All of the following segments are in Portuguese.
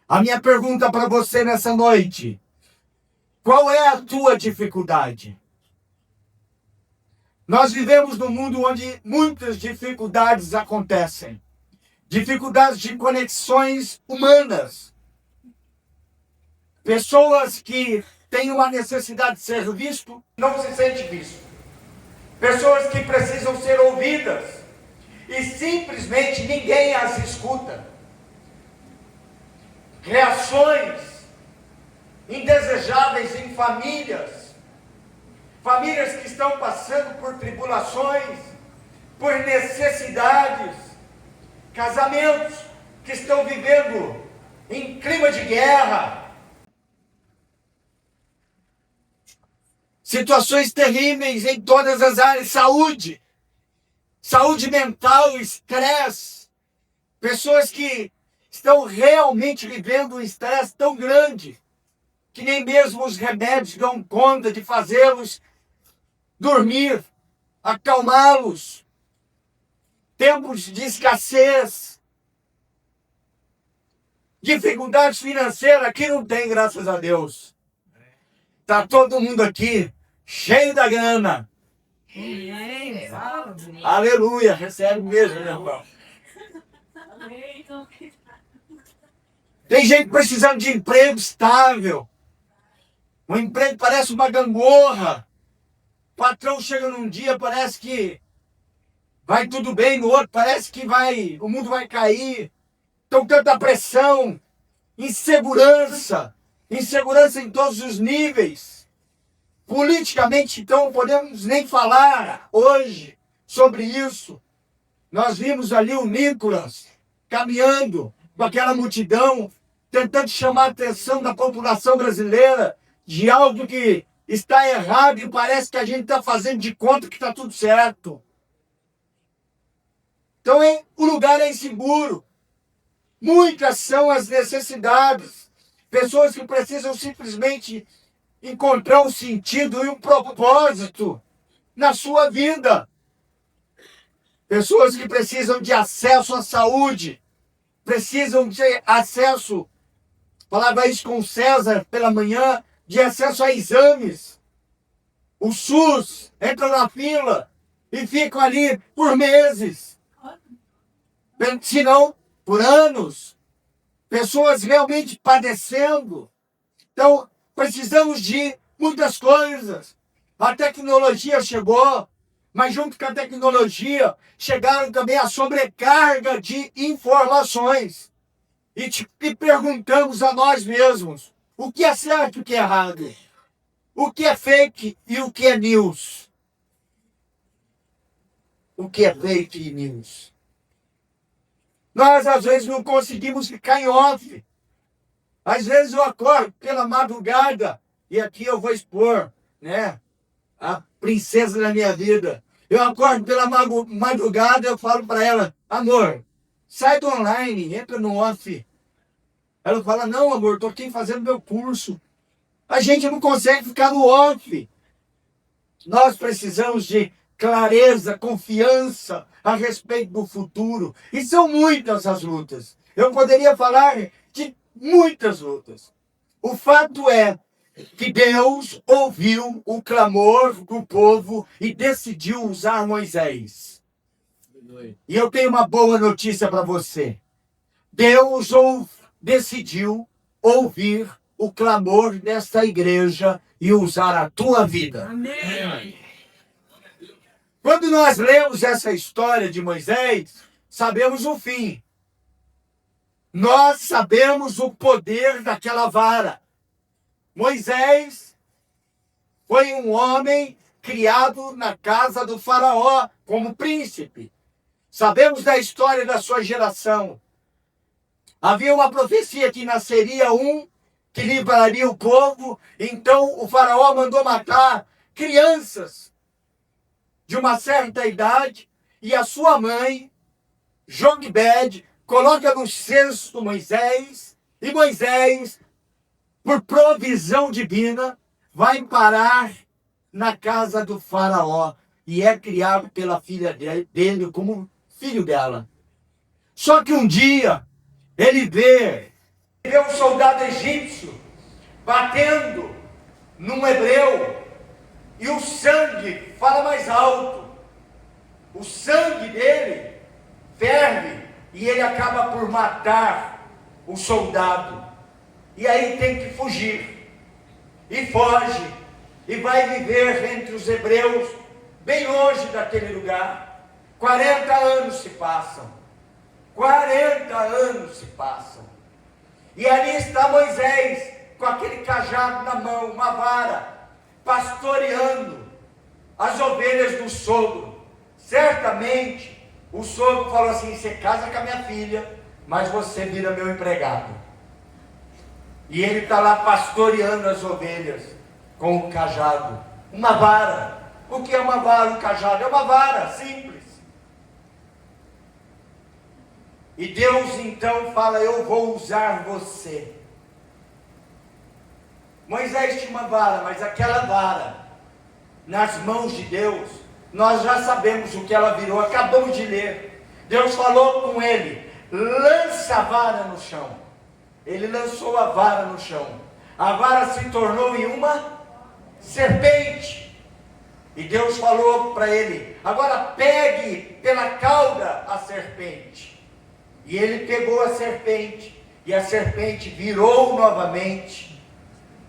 A minha pergunta para você nessa noite: qual é a tua dificuldade? Nós vivemos num mundo onde muitas dificuldades acontecem. Dificuldades de conexões humanas. Pessoas que têm uma necessidade de ser visto, não se sente visto. Pessoas que precisam ser ouvidas e simplesmente ninguém as escuta. Reações indesejáveis em famílias. Famílias que estão passando por tribulações, por necessidades. Casamentos que estão vivendo em clima de guerra. Situações terríveis em todas as áreas. Saúde. Saúde mental, estresse. Pessoas que estão realmente vivendo um estresse tão grande que nem mesmo os remédios dão conta de fazê-los dormir, acalmá-los. Tempos de escassez, dificuldades financeiras, aqui não tem, graças a Deus. Está todo mundo aqui cheio da grana. Aleluia, recebe mesmo, meu irmão. Tem gente precisando de emprego estável. Um emprego parece uma gangorra. O patrão chega num dia, parece que vai tudo bem, no outro parece que o mundo vai cair. Então, tanta pressão, insegurança em todos os níveis. Politicamente, então, não podemos nem falar hoje sobre isso. Nós vimos ali o Nicolas caminhando com aquela multidão, tentando chamar a atenção da população brasileira de algo que está errado e parece que a gente está fazendo de conta que está tudo certo. Então, o lugar é inseguro. Muitas são as necessidades. Pessoas que precisam simplesmente encontrar um sentido e um propósito na sua vida. Pessoas que precisam de acesso à saúde. Precisam de acesso, falava isso com o César pela manhã, de acesso a exames. O SUS entra na fila e ficam ali por meses. Se não, por anos. Pessoas realmente padecendo. Então, precisamos de muitas coisas. A tecnologia chegou, mas junto com a tecnologia chegaram também a sobrecarga de informações. E perguntamos a nós mesmos, o que é certo e o que é errado? O que é fake e o que é news? O que é fake e news? Nós, às vezes, não conseguimos ficar em off. Às vezes eu acordo pela madrugada, e aqui eu vou expor, né, a princesa da minha vida. Eu acordo pela madrugada e eu falo para ela, amor, sai do online, entra no off. Ela fala, não, amor, estou aqui fazendo meu curso. A gente não consegue ficar no off. Nós precisamos de clareza, confiança a respeito do futuro. E são muitas as lutas. Eu poderia falar de muitas lutas. O fato é que Deus ouviu o clamor do povo e decidiu usar Moisés. E eu tenho uma boa notícia para você. Deus decidiu ouvir o clamor desta igreja e usar a tua vida. Amém. Quando nós lemos essa história de Moisés, sabemos o fim. Nós sabemos o poder daquela vara. Moisés foi um homem criado na casa do faraó como príncipe. Sabemos da história da sua geração. Havia uma profecia que nasceria um que livraria o povo. Então o faraó mandou matar crianças de uma certa idade, e a sua mãe, Joquebede, coloca no cesto Moisés, e Moisés, por provisão divina, vai parar na casa do faraó, e é criado pela filha dele como filho dela. Só que um dia, ele vê Vê um soldado egípcio batendo num hebreu e o sangue fala mais alto. O sangue dele ferve e ele acaba por matar o soldado. E aí tem que fugir. E foge. E vai viver entre os hebreus, bem longe daquele lugar. 40 anos se passam. 40 anos se passam. E ali está Moisés, com aquele cajado na mão, uma vara, pastoreando as ovelhas do sogro. Certamente, o sogro falou assim: você casa com a minha filha, mas você vira meu empregado. E ele está lá pastoreando as ovelhas com o cajado. Uma vara. O que é uma vara? Um cajado é uma vara, simples. E Deus então fala: eu vou usar você. Moisés tinha uma vara, mas aquela vara, nas mãos de Deus, nós já sabemos o que ela virou, acabamos de ler. Deus falou com ele: lança a vara no chão. Ele lançou a vara no chão. A vara se tornou em uma serpente. E Deus falou para ele: agora pegue pela cauda a serpente. E ele pegou a serpente, e a serpente virou novamente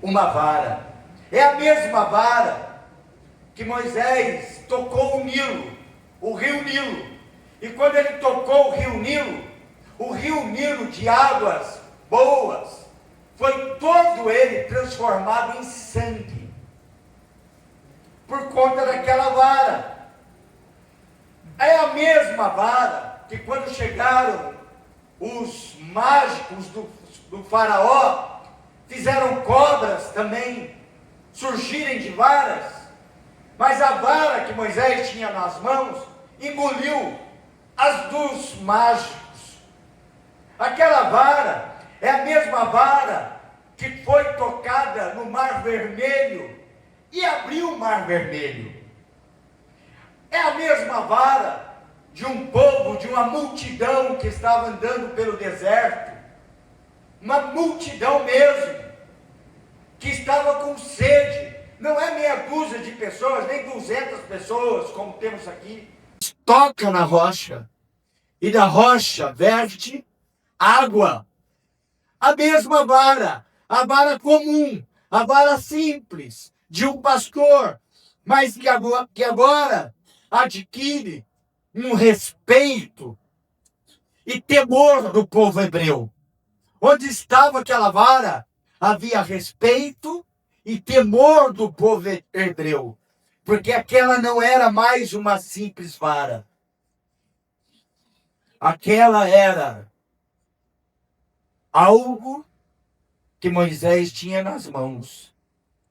uma vara. É a mesma vara que Moisés tocou o Nilo, o rio Nilo. E quando ele tocou o rio Nilo de águas boas, foi todo ele transformado em sangue, por conta daquela vara. É a mesma vara que quando chegaram os mágicos do faraó, fizeram cobras também surgirem de varas, mas a vara que Moisés tinha nas mãos engoliu as dos mágicos. Aquela vara é a mesma vara que foi tocada no Mar Vermelho e abriu o Mar Vermelho. É a mesma vara de um povo, de uma multidão que estava andando pelo deserto, uma multidão mesmo, que estava com sede. Não é meia dúzia de pessoas, nem 200 pessoas, como temos aqui. Toca na rocha, e da rocha verte água. A mesma vara, a vara comum, a vara simples, de um pastor, mas que agora adquire um respeito e temor do povo hebreu. Onde estava aquela vara, havia respeito e temor do povo hebreu, porque aquela não era mais uma simples vara. Aquela era algo que Moisés tinha nas mãos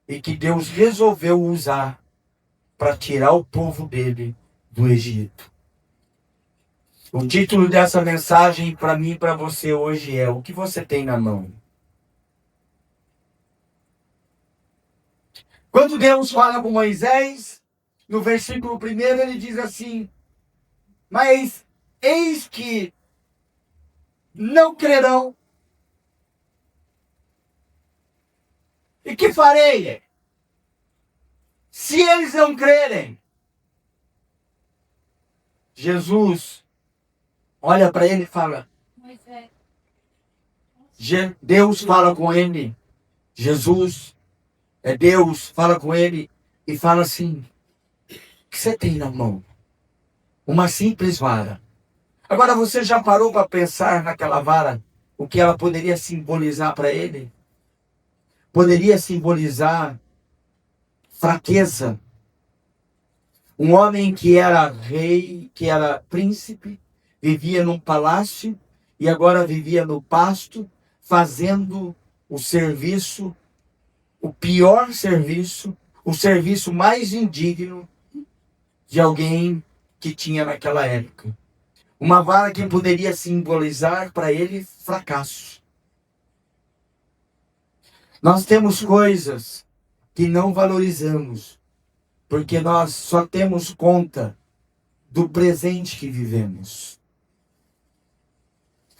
e que Deus resolveu usar para tirar o povo dele do Egito. O título dessa mensagem para mim e para você hoje é: o que você tem na mão? Quando Deus fala com Moisés, no versículo 1 ele diz assim: mas eis que não crerão. E que farei se eles não crerem? Jesus olha para ele e fala, Deus fala com ele, Deus fala com ele e fala assim: o que você tem na mão? Uma simples vara. Agora você já parou para pensar naquela vara, o que ela poderia simbolizar para ele? Poderia simbolizar fraqueza. Um homem que era rei, que era príncipe, vivia num palácio e agora vivia no pasto, fazendo o serviço, o pior serviço, o serviço mais indigno de alguém que tinha naquela época. Uma vara que poderia simbolizar para ele fracasso. Nós temos coisas que não valorizamos, porque nós só temos conta do presente que vivemos.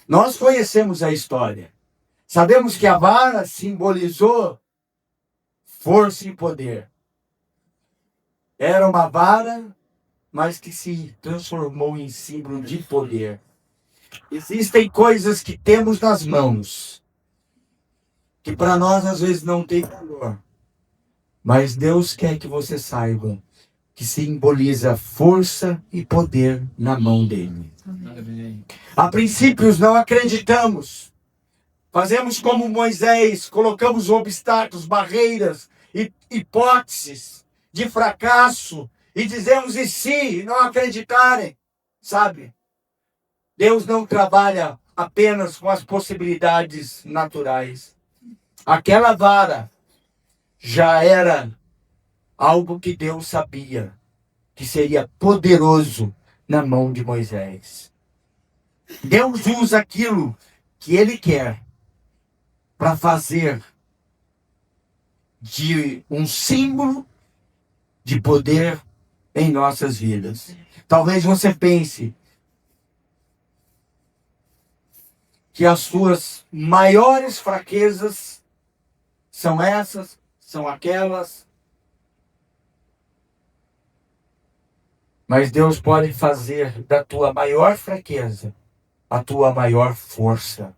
Nós conhecemos a história. Sabemos que a vara simbolizou força e poder. Era uma vara, mas que se transformou em símbolo de poder. Existem coisas que temos nas mãos, que para nós às vezes não tem valor. Mas Deus quer que você saiba que simboliza força e poder na mão dele. Amém. A princípios não acreditamos. Fazemos como Moisés, colocamos obstáculos, barreiras, hipóteses de fracasso e dizemos e se não acreditarem, sabe? Deus não trabalha apenas com as possibilidades naturais. Aquela vara já era algo que Deus sabia que seria poderoso na mão de Moisés. Deus usa aquilo que Ele quer para fazer de um símbolo de poder em nossas vidas. Talvez você pense que as suas maiores fraquezas são essas, são aquelas. Mas Deus pode fazer da tua maior fraqueza a tua maior força.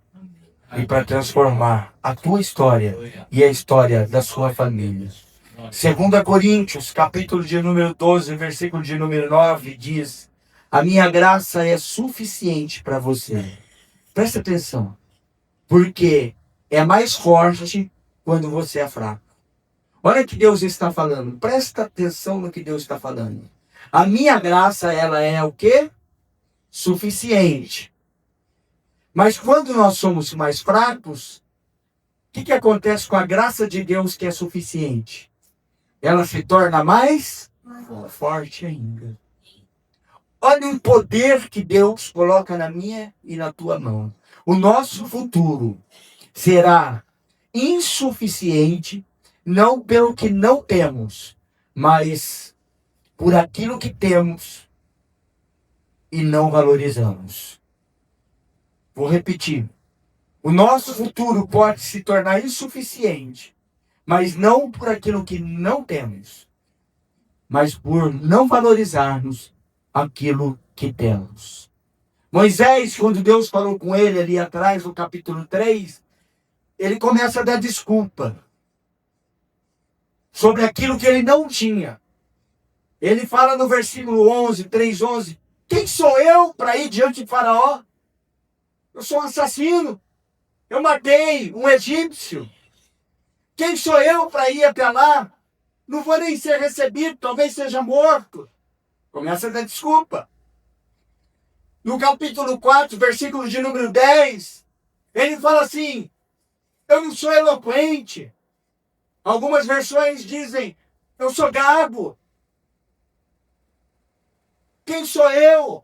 E para transformar a tua história e a história da sua família. 2 Coríntios, capítulo de número 12, versículo de número 9, diz: a minha graça é suficiente para você. Presta atenção. Porque é mais forte quando você é fraco. Olha o que Deus está falando. Presta atenção no que Deus está falando. A minha graça, ela é o quê? Suficiente. Mas quando nós somos mais fracos, o que acontece com a graça de Deus que é suficiente? Ela se torna mais forte ainda. Olha o poder que Deus coloca na minha e na tua mão. O nosso futuro será insuficiente, não pelo que não temos, mas por aquilo que temos e não valorizamos. Vou repetir. O nosso futuro pode se tornar insuficiente, mas não por aquilo que não temos, mas por não valorizarmos aquilo que temos. Moisés, quando Deus falou com ele ali atrás, no capítulo 3, ele começa a dar desculpa sobre aquilo que ele não tinha. Ele fala no versículo 11, 3:11, quem sou eu para ir diante de Faraó? Eu sou um assassino. Eu matei um egípcio. Quem sou eu para ir até lá? Não vou nem ser recebido, talvez seja morto. Começa a dar desculpa. No capítulo 4, versículo de número 10, ele fala assim, eu não sou eloquente. Algumas versões dizem, eu sou gago. Quem sou eu?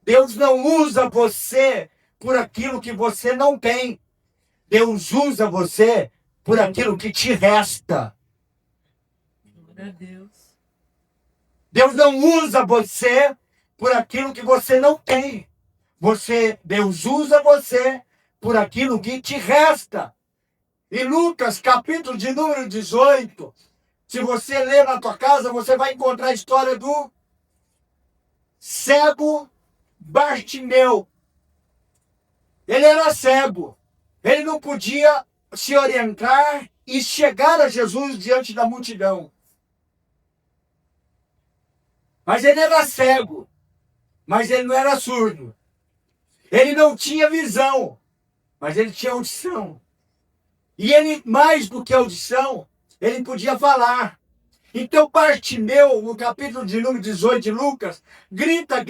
Deus não usa você por aquilo que você não tem. Deus usa você por aquilo que te resta. Glória a Deus. Deus não usa você por aquilo que você não tem. Deus usa você por aquilo que te resta. Em Lucas, capítulo de número 18, se você ler na tua casa, você vai encontrar a história do cego Bartimeu. Ele era cego. Ele não podia se orientar e chegar a Jesus diante da multidão. Mas ele era cego. Mas ele não era surdo. Ele não tinha visão. Mas ele tinha audição. E ele, mais do que audição, ele podia falar. Então Bartimeu, no capítulo de número 18 de Lucas, grita,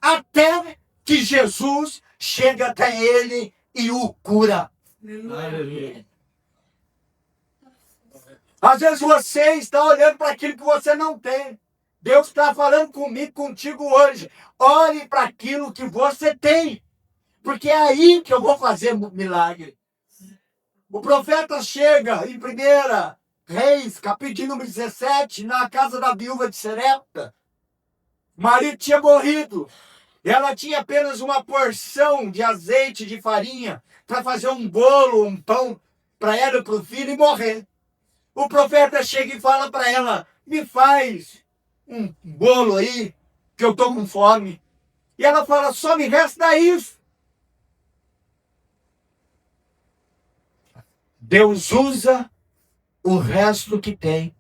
até que Jesus chega até ele e o cura. Aleluia. Às vezes você está olhando para aquilo que você não tem. Deus está falando comigo, contigo hoje. Olhe para aquilo que você tem. Porque é aí que eu vou fazer milagre. O profeta chega em 1 Reis, capítulo número 17, na casa da viúva de Serepta. O marido tinha morrido. Ela tinha apenas uma porção de azeite, de farinha, para fazer um bolo, um pão, para ela e para o filho e morrer. O profeta chega e fala para ela, me faz um bolo aí, que eu estou com fome. E ela fala, só me resta isso. Deus usa o resto que tem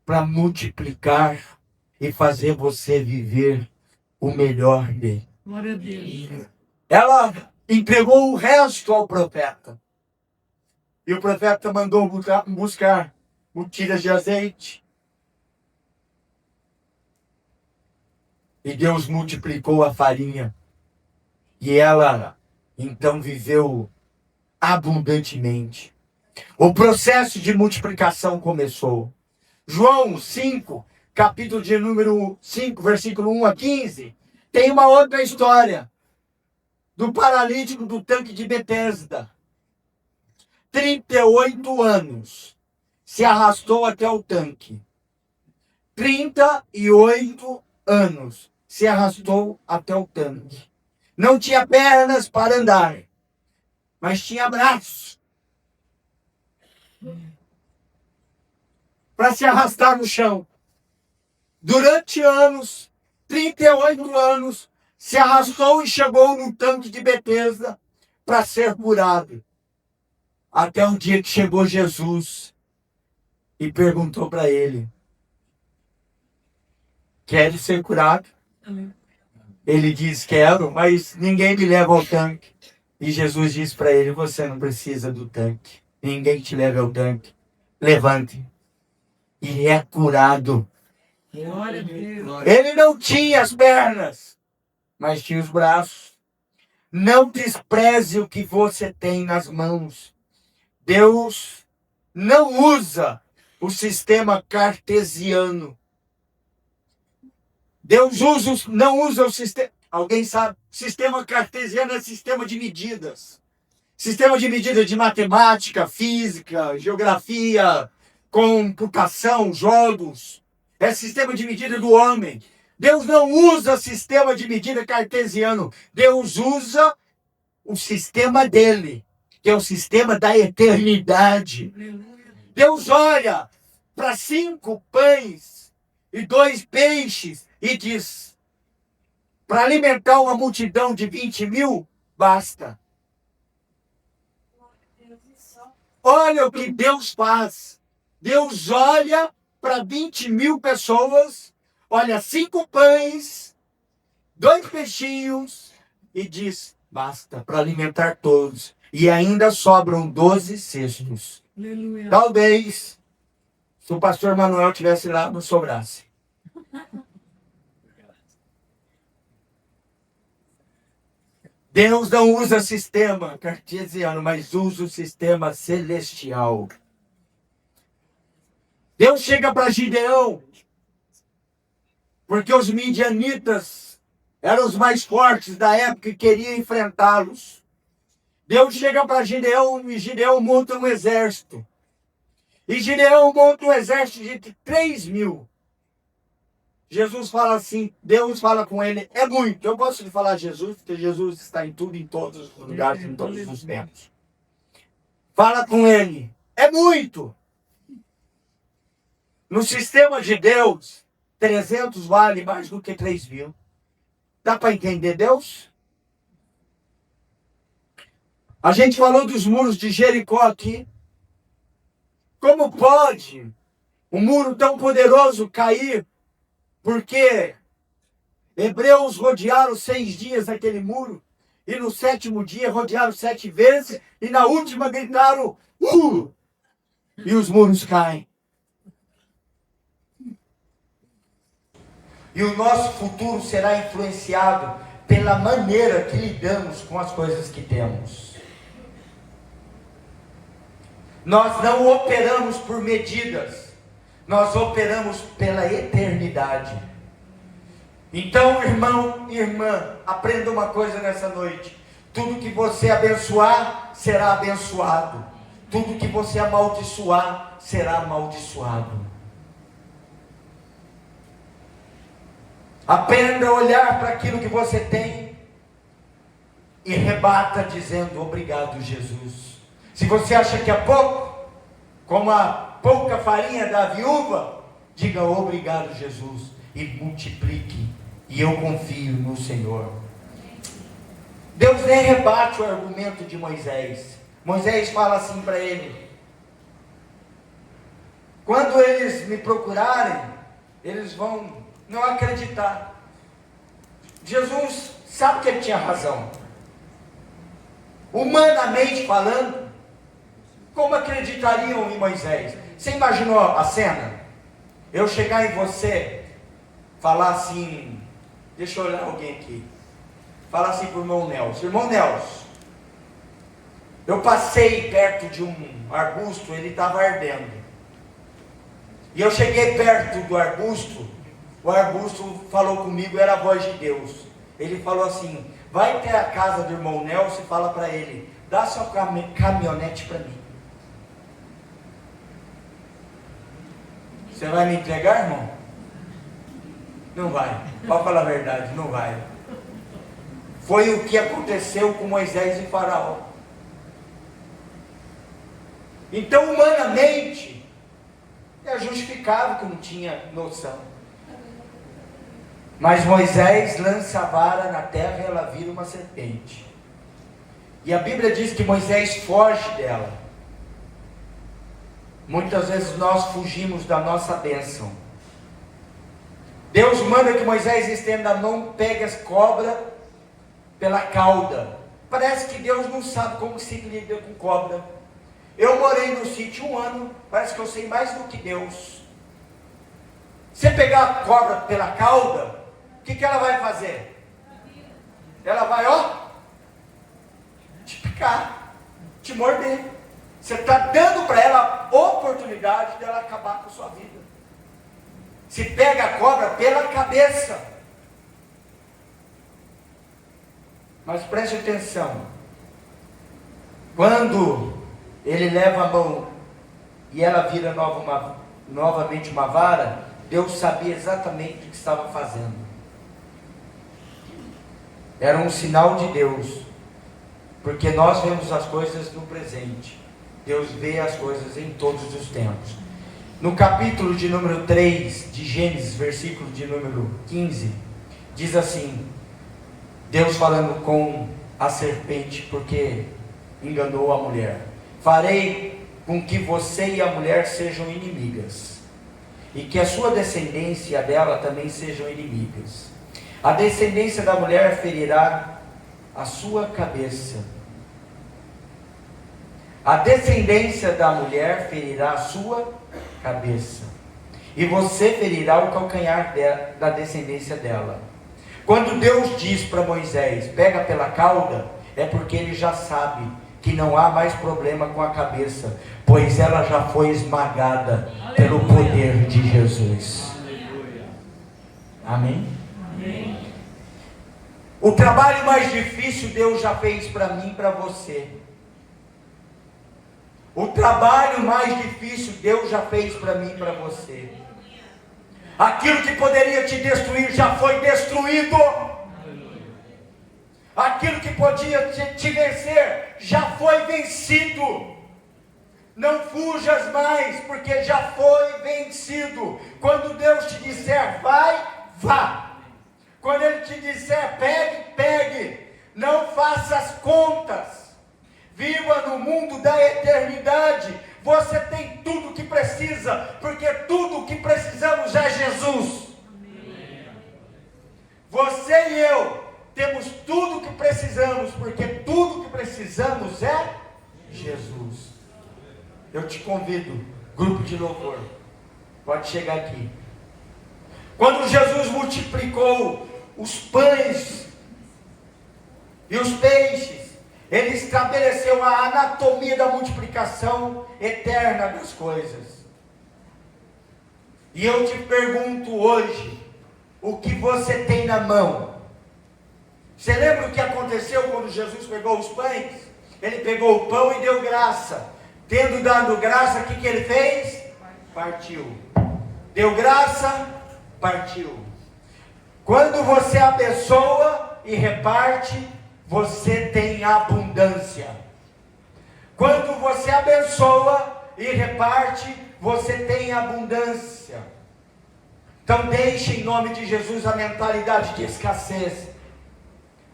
para multiplicar e fazer você viver o melhor dele. Glória a Deus. Ela entregou o resto ao profeta. E o profeta mandou buscar botilhas de azeite. E Deus multiplicou a farinha. E ela, então, viveu abundantemente. O processo de multiplicação começou. João 5, capítulo de número 5, versículo 1 a 15, tem uma outra história do paralítico do tanque de Betesda. 38 anos se arrastou até o tanque. 38 anos se arrastou até o tanque. Não tinha pernas para andar, mas tinha braços para se arrastar no chão. Durante anos, 38 anos, se arrastou e chegou no tanque de Betesda para ser curado. Até o dia que chegou Jesus e perguntou para ele, quer ser curado? Amém. Ele diz, quero, mas ninguém me leva ao tanque. E Jesus disse para ele, você não precisa do tanque. Ninguém te leva ao tanque. Levante. E é curado. Glória a Deus. Ele não tinha as pernas, mas tinha os braços. Não despreze o que você tem nas mãos. Deus não usa o sistema cartesiano. Deus não usa o sistema... Alguém sabe? Sistema cartesiano é sistema de medidas. Sistema de medidas de matemática, física, geografia, computação, jogos. É sistema de medida do homem. Deus não usa sistema de medida cartesiano. Deus usa o sistema dele, que é o sistema da eternidade. Deus olha para 5 pães e 2 peixes e diz, para alimentar uma multidão de 20.000, basta. Olha o que Deus faz. Deus olha para 20.000 pessoas, olha 5 pães, 2 peixinhos e diz, basta, para alimentar todos. E ainda sobram 12 cestos. Aleluia. Talvez, se o pastor Manuel estivesse lá, não sobrasse. Deus não usa sistema cartesiano, mas usa o sistema celestial. Deus chega para Gideão, porque os midianitas eram os mais fortes da época e queriam enfrentá-los. Deus chega para Gideão e Gideão monta um exército. E Gideão monta um exército de 3.000. Jesus fala assim, Deus fala com ele, é muito. Eu gosto de falar Jesus, porque Jesus está em tudo, em todos os lugares, em todos os tempos. Fala com ele, é muito. No sistema de Deus, 300 vale mais do que 3.000. Dá para entender Deus? A gente falou dos muros de Jericó aqui. Como pode um muro tão poderoso cair? Porque hebreus rodearam 6 dias aquele muro, e no 7º dia rodearam 7 vezes, e na última gritaram, e os muros caem. E o nosso futuro será influenciado pela maneira que lidamos com as coisas que temos. Nós não operamos por medidas. Nós operamos pela eternidade. Então, irmão e irmã, aprenda uma coisa nessa noite. Tudo que você abençoar, será abençoado. Tudo que você amaldiçoar, será amaldiçoado. Aprenda a olhar para aquilo que você tem e rebata dizendo: obrigado, Jesus. Se você acha que é pouco, como a pouca farinha da viúva, diga: obrigado, Jesus, e multiplique, e eu confio no Senhor. Deus nem rebate o argumento de Moisés. Moisés fala assim para ele: quando eles me procurarem, eles vão não acreditar. Jesus sabe que ele tinha razão. Humanamente falando, como acreditariam em Moisés? Você imaginou a cena? Eu chegar em você, falar assim, deixa eu olhar alguém aqui, falar assim para o irmão Nelson: irmão Nelson, eu passei perto de um arbusto, ele estava ardendo, e eu cheguei perto do arbusto, o arbusto falou comigo, era a voz de Deus. Ele falou assim: vai até a casa do irmão Nelson e fala para ele: dá sua caminhonete para mim. Você vai me entregar, irmão? Não vai. Pode falar a verdade, não vai. Foi o que aconteceu com Moisés e Faraó. Então, humanamente, é justificável que não tinha noção. Mas Moisés lança a vara na terra e ela vira uma serpente. E a Bíblia diz que Moisés foge dela. Muitas vezes nós fugimos da nossa bênção. Deus manda que Moisés estenda a mão, pegue as cobras pela cauda. Parece que Deus não sabe como se lida com cobra. Eu morei no sítio 1 ano, parece que eu sei mais do que Deus. Você pegar a cobra pela cauda, o que ela vai fazer? Ela vai, te picar, te morder. Você está dando para ela a oportunidade dela acabar com a sua vida. Se pega a cobra pela cabeça. Mas preste atenção. Quando ele leva a mão e ela vira novamente uma vara, Deus sabia exatamente o que estava fazendo. Era um sinal de Deus, porque nós vemos as coisas no presente, Deus vê as coisas em todos os tempos. No capítulo de número 3 de Gênesis, versículo de número 15, diz assim, Deus falando com a serpente, porque enganou a mulher: farei com que você e a mulher sejam inimigas, e que a sua descendência e a dela também sejam inimigas. A descendência da mulher ferirá a sua cabeça. A descendência da mulher ferirá a sua cabeça. E você ferirá o calcanhar da descendência dela. Quando Deus diz para Moisés: pega pela cauda, é porque ele já sabe que não há mais problema com a cabeça, pois ela já foi esmagada pelo poder de Jesus. Amém? O trabalho mais difícil Deus já fez para mim e para você. O trabalho mais difícil Deus já fez para mim e para você. Aquilo que poderia te destruir já foi destruído. Aquilo que podia te vencer já foi vencido. Não fujas mais, porque já foi vencido. Quando Deus te disser vai, vá. Quando Ele te disser pegue, pegue. Não faça as contas. Viva no mundo da eternidade. Você tem tudo o que precisa, porque tudo o que precisamos é Jesus. Você e eu temos tudo o que precisamos, porque tudo o que precisamos é Jesus. Eu te convido, grupo de louvor, pode chegar aqui. Quando Jesus multiplicou os pães e os peixes, Ele estabeleceu a anatomia da multiplicação eterna das coisas. E eu te pergunto hoje, o que você tem na mão? Você lembra o que aconteceu quando Jesus pegou os pães? Ele pegou o pão e deu graça. Tendo dado graça, o que ele fez? Partiu. Deu graça, partiu. Quando você abençoa e reparte, você tem abundância. Quando você abençoa e reparte, você tem abundância. Então deixe em nome de Jesus a mentalidade de escassez.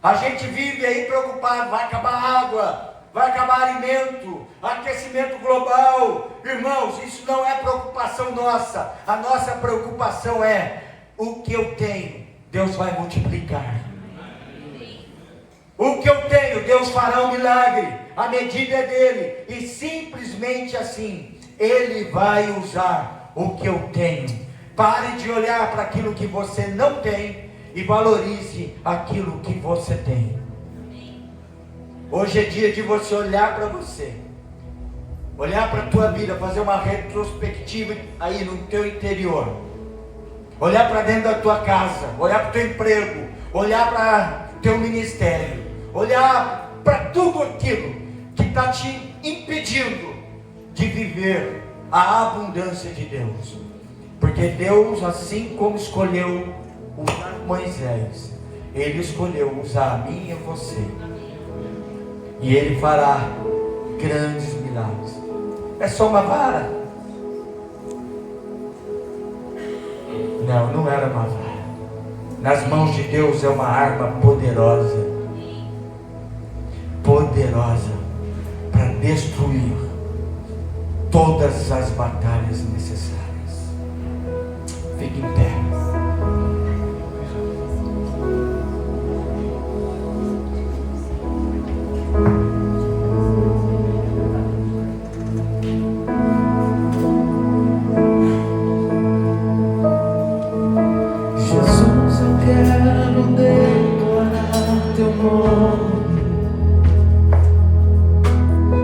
A gente vive aí preocupado, vai acabar água, vai acabar alimento, aquecimento global. Irmãos, isso não é preocupação nossa. A nossa preocupação é: o que eu tenho, Deus vai multiplicar. O que eu tenho, Deus fará um milagre. A medida é dele. E simplesmente assim, Ele vai usar o que eu tenho. Pare de olhar para aquilo que você não tem e valorize aquilo que você tem. Hoje é dia de você olhar para você, olhar para a tua vida, fazer uma retrospectiva aí no teu interior, olhar para dentro da tua casa, olhar para o teu emprego, olhar para o teu ministério, olhar para tudo aquilo que está te impedindo de viver a abundância de Deus. Porque Deus, assim como escolheu usar Moisés, Ele escolheu usar a mim e você. E Ele fará grandes milagres. É só uma vara? Não, não era uma vara. Nas mãos de Deus é uma arma poderosa. Poderosa para destruir todas as batalhas necessárias. Fique em pé. Jesus, eu quero declarar teu nome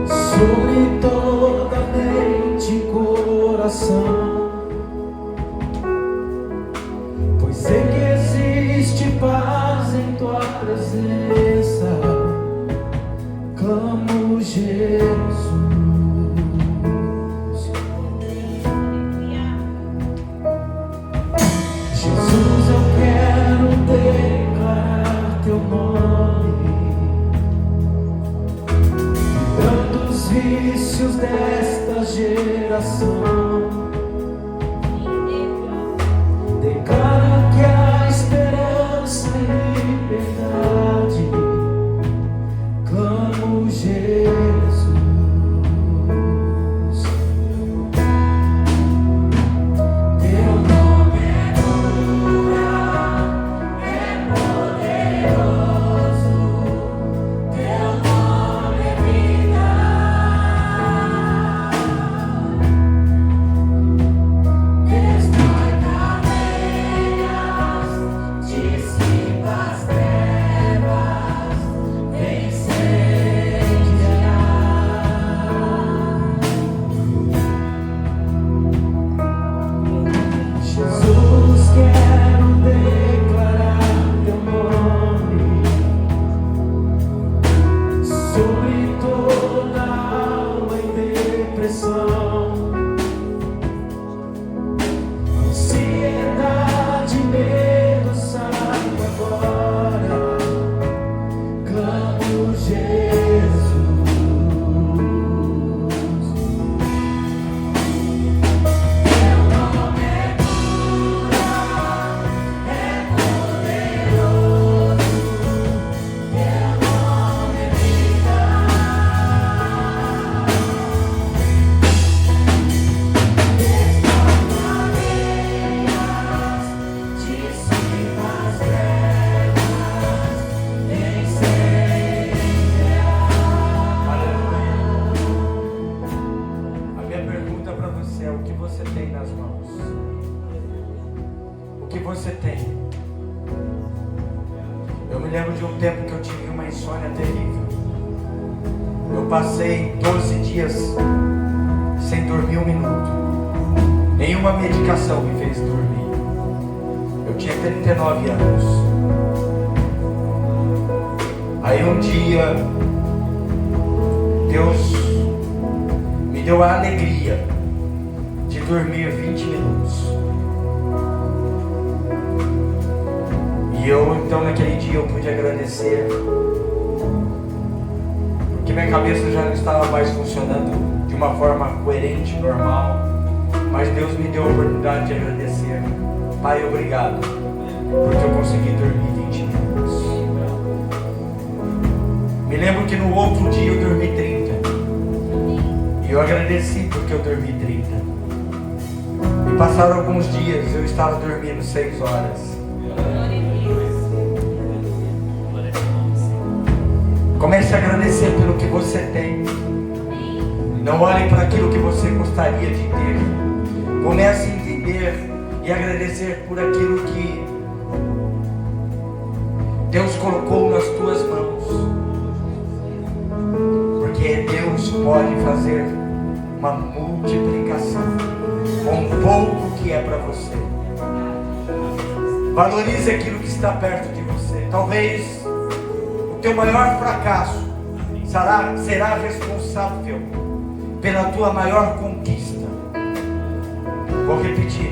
sobre toda mente e coração, pois sei que existe paz em tua presença. Clamo Jesus. Jesus, eu quero declarar teu nome, livrando os vícios desta geração. Declaro que há esperança e liberdade. Clamo Jesus. Teu nome é cura, é poderoso. Teu nome é vida. Destrói cadeias, dissipa as trevas, incendiar. Jesus, quero declarar teu nome sobre toda alma em depressão, ansiedade, medo, sai agora. Clamo Jesus. Teu nome é cura, é poderoso. Teu nome é vida. Destrói cadeias, dissipa as trevas, A minha pergunta para você é: o que você tem nas mãos? O que você tem? Eu me lembro de um tempo que eu tive uma insônia terrível. Eu passei 12 dias sem dormir um minuto. Nenhuma medicação me fez dormir. Eu tinha 39 anos. Aí um dia, Deus me deu a alegria de dormir 20 minutos. E eu, então, naquele dia eu pude agradecer, porque minha cabeça já não estava mais funcionando de uma forma coerente, normal. Mas Deus me deu a oportunidade de agradecer. Pai, obrigado, porque eu consegui dormir 20 minutos. Me lembro que no outro dia eu dormi 30. E eu agradeci porque eu dormi 30. E passaram alguns dias, eu estava dormindo 6 horas. Comece a agradecer pelo que você tem. Não olhe para aquilo que você gostaria de ter. Comece a entender e agradecer por aquilo que Deus colocou nas tuas mãos. Porque Deus pode fazer uma multiplicação com o pouco que é para você. Valorize aquilo que está perto de você. Talvez o teu maior fracasso será responsável pela tua maior conquista. Vou repetir.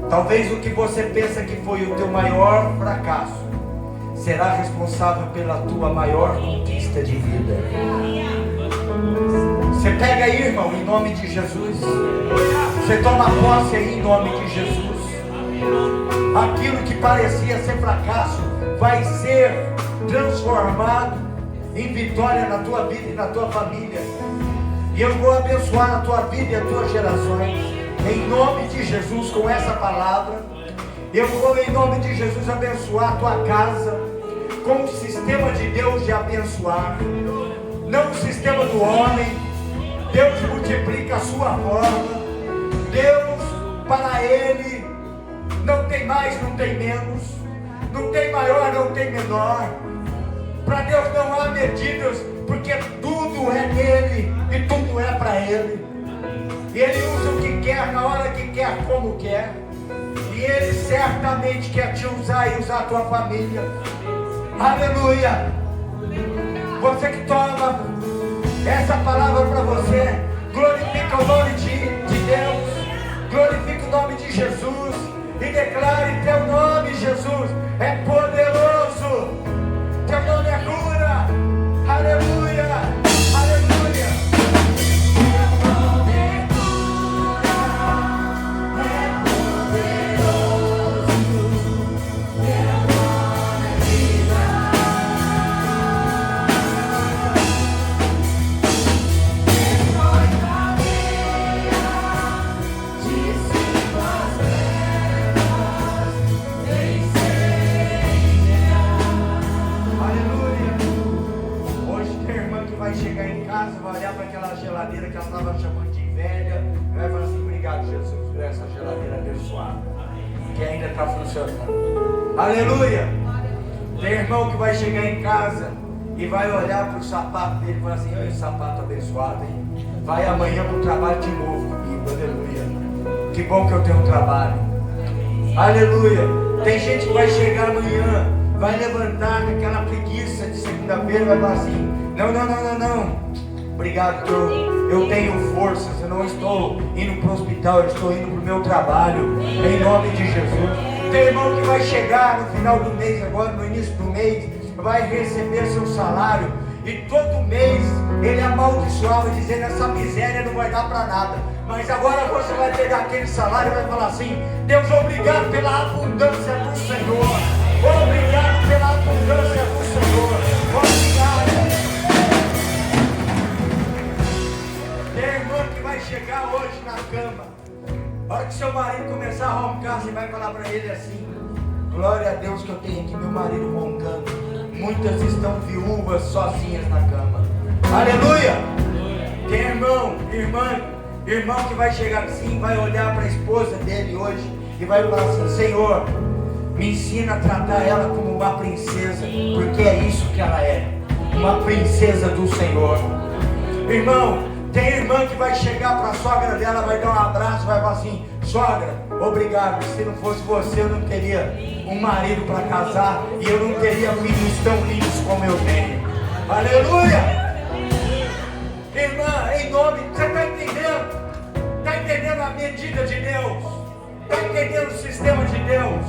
Talvez o que você pensa que foi o teu maior fracasso será responsável pela tua maior conquista de vida. Você pega aí, irmão, em nome de Jesus. Você toma posse aí em nome de Jesus. Aquilo que parecia ser fracasso vai ser transformado em vitória na tua vida e na tua família. E eu vou abençoar a tua vida e as tuas gerações em nome de Jesus com essa palavra. Eu vou em nome de Jesus abençoar a tua casa com o sistema de Deus de abençoar, não o sistema do homem. Deus multiplica a sua forma. Deus, para Ele, não tem mais, não tem menos, não tem maior, não tem menor. Para Deus não há medidas, porque tudo é dele e tudo é para Ele. E Ele usa o que quer, na hora que quer, como quer. E Ele certamente quer te usar e usar a tua família. Aleluia! Você que toma essa palavra para você, glorifica o nome de Deus, glorifica o nome de Jesus e declare: teu nome, Jesus, é poderoso, teu nome é cura. Aleluia! Aleluia! Teu nome é cura, é poderoso, teu nome é vida. Destrói cadeia, dissipa as trevas, Aleluia! Hoje tem irmã que vai chegar em casa, vai olhar para aquela geladeira que ela estava chamando de velha, e vai falar assim: obrigado, Jesus, por essa geladeira abençoada, que ainda está funcionando. Aleluia! Tem irmão que vai chegar em casa e vai olhar para o sapato dele e falar assim: olha esse sapato abençoado, hein? Vai amanhã para o trabalho de novo comigo. Aleluia! Que bom que eu tenho um trabalho. Aleluia! Tem gente que vai chegar amanhã, vai levantar com aquela preguiça de segunda-feira e vai falar assim: não. Obrigado, eu tenho forças, eu não estou indo para o hospital, eu estou indo para o meu trabalho, em nome de Jesus. Tem irmão que vai chegar no final do mês, agora no início do mês, vai receber seu salário, e todo mês ele amaldiçoava, dizendo: essa miséria não vai dar para nada. Mas agora você vai pegar aquele salário e vai falar assim: Deus, obrigado pela abundância do Senhor. Obrigado pela abundância do Senhor. Obrigado. Tem irmã que vai chegar hoje na cama. A hora que seu marido começar a roncar, você vai falar para ele assim: glória a Deus que eu tenho aqui meu marido roncando. Muitas estão viúvas sozinhas na cama. Aleluia! Tem irmão que vai chegar assim, vai olhar para a esposa dele hoje e vai falar assim: Senhor, me ensina a tratar ela como uma princesa, porque é isso que ela é, uma princesa do Senhor. Irmão, tem irmã que vai chegar para a sogra dela, vai dar um abraço, vai falar assim: sogra, obrigado, se não fosse você eu não teria um marido para casar e eu não teria filhos tão lindos como eu tenho. Aleluia! Irmã, em nome, você está entendendo? Está entendendo a medida de Deus? Está entendendo o sistema de Deus?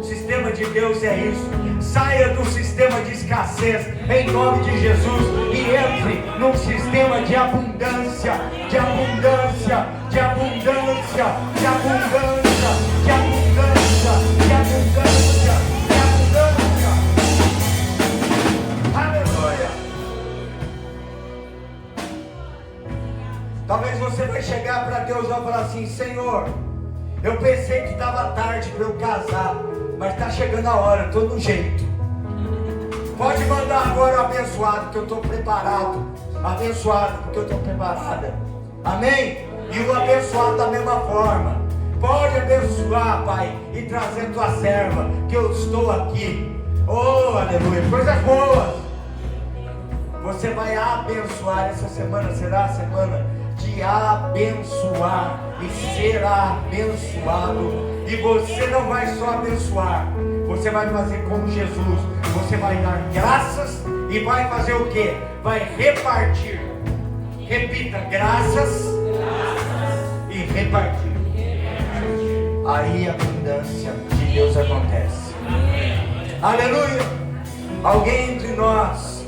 O sistema de Deus é isso. Saia do sistema de escassez em nome de Jesus e entre num sistema de abundância, de abundância, de abundância, de abundância, de abundância, de abundância, de abundância. Aleluia. Talvez você vai chegar para Deus e vai falar assim: Senhor, eu pensei que estava tarde para eu casar, mas está chegando a hora, estou no jeito. Pode mandar agora o abençoado, que eu estou preparado. Abençoado, porque eu estou preparada. Amém? E o abençoado da mesma forma. Pode abençoar, Pai, e trazer tua serva, que eu estou aqui. Oh, aleluia, coisas boas. Você vai abençoar. Essa semana será a semana de abençoar e ser abençoado. E você não vai só abençoar, você vai fazer como Jesus. Você vai dar graças e vai fazer o quê? Vai repartir. Repita: graças e repartir. Aí a abundância de Deus acontece. Aleluia. Alguém entre nós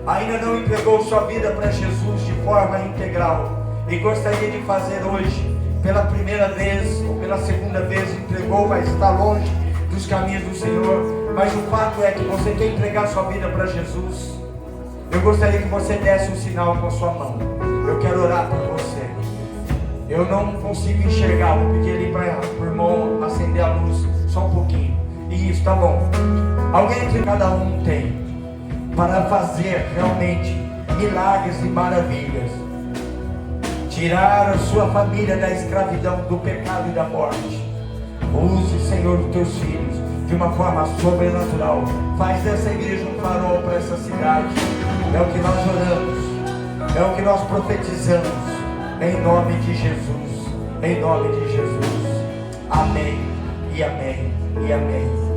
ainda não entregou sua vida para Jesus de forma integral e gostaria de fazer hoje, pela primeira vez ou pela segunda vez, entregou, mas está longe dos caminhos do Senhor. Mas o fato é que você quer entregar sua vida para Jesus. Eu gostaria que você desse um sinal com a sua mão. Eu quero orar por você. Eu não consigo enxergar, vou pedir ali para o irmão acender a luz só um pouquinho. Isso, tá bom. Alguém que cada um tem para fazer realmente milagres e maravilhas. Tirar a sua família da escravidão, do pecado e da morte. Use, Senhor, os teus filhos de uma forma sobrenatural. Faz dessa igreja um farol para essa cidade. É o que nós oramos, é o que nós profetizamos, em nome de Jesus, em nome de Jesus. Amém, e amém, e amém.